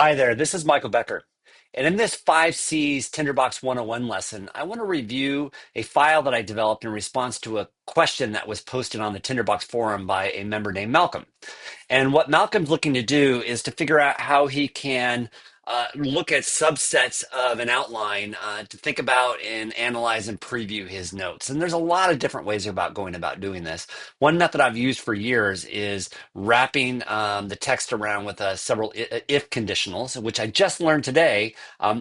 Hi there, this is Michael Becker. And in this 5Cs Tinderbox 101 lesson, I want to review a file that I developed in response to a question that was posted on the Tinderbox forum by a member named Malcolm. And what Malcolm's looking to do is to figure out how he can look at subsets of an outline to think about and analyze and preview his notes. And there's a lot of different ways about going about doing this. One method I've used for years is wrapping the text around with several if conditionals, which I just learned today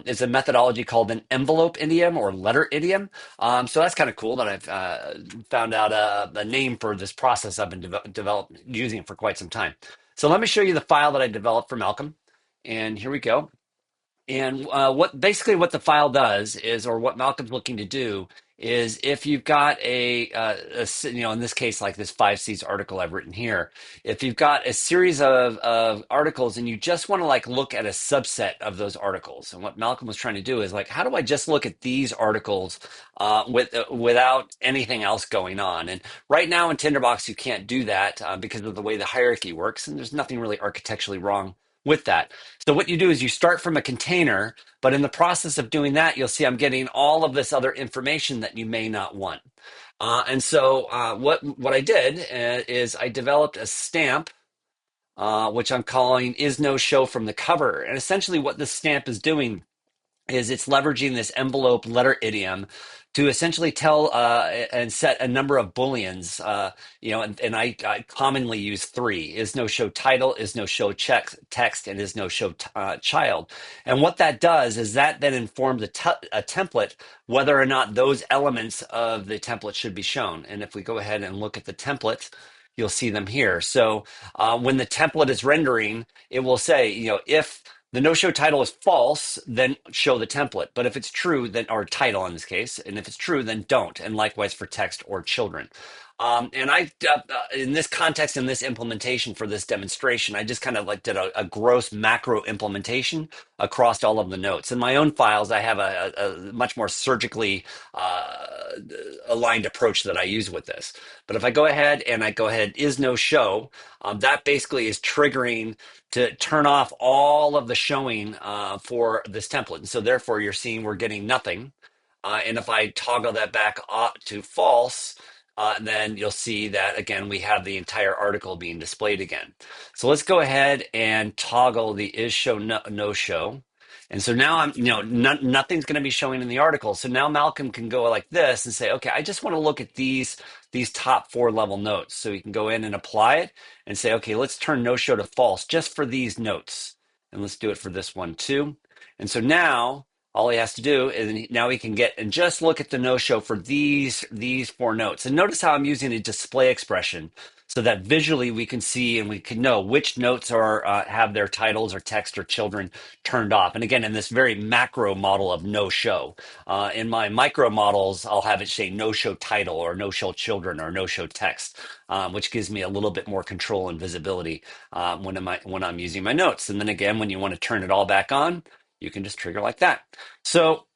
is a methodology called an envelope idiom or letter idiom. So that's kind of cool that I've found out a name for this process I've been using it for quite some time. So let me show you the file that I developed for Malcolm. And here we go. And what the file does is, or what Malcolm's looking to do is, if you've got in this case, like this 5Cs article I've written here, if you've got a series of articles and you just want to like look at a subset of those articles, and what Malcolm was trying to do is like, how do I just look at these articles without anything else going on? And right now in Tinderbox, you can't do that because of the way the hierarchy works, and there's nothing really architecturally wrong with that. So what you do is you start from a container, but in the process of doing that, you'll see I'm getting all of this other information that you may not want. What I did is I developed a stamp, which I'm calling is no show from the cover. And essentially what this stamp is doing is it's leveraging this envelope letter idiom to essentially tell and set a number of booleans, and I commonly use three: is no show title, is no show text, and is no show child. And what that does is that then informs a template whether or not those elements of the template should be shown. And if we go ahead and look at the template, you'll see them here. So when the template is rendering, it will say, if the no-show title is false, then show the template. But if it's true, then, or title in this case, and if it's true, then don't. And likewise for text or children. In this context, in this implementation for this demonstration, I just kind of like did a gross macro implementation across all of the notes. In my own files, I have a much more surgically aligned approach that I use with this. But if I go ahead and is no show, that basically is triggering to turn off all of the showing for this template. And so therefore you're seeing we're getting nothing. And if I toggle that back to false, then you'll see that again, we have the entire article being displayed again. So let's go ahead and toggle the is show no show. And so now nothing's going to be showing in the article. So now Malcolm can go like this and say, okay, I just want to look at these top 4 level notes. So you can go in and apply it and say, okay, let's turn no show to false just for these notes. And let's do it for this one too. And so now all he has to do is now he can get and just look at the no show for these 4 notes. And notice how I'm using a display expression so that visually we can see and we can know which notes are have their titles or text or children turned off. And again, in this very macro model of no show, in my micro models, I'll have it say no show title or no show children or no show text, which gives me a little bit more control and visibility when I'm using my notes. And then again, when you want to turn it all back on, you can just trigger like that. So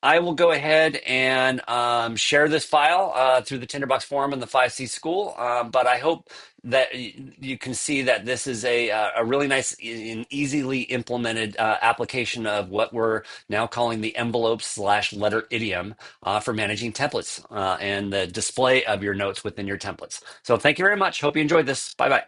I will go ahead and share this file through the Tinderbox forum and the 5C school. But I hope that you can see that this is a really nice and easily implemented application of what we're now calling the envelope/letter idiom for managing templates and the display of your notes within your templates. So thank you very much. Hope you enjoyed this. Bye-bye.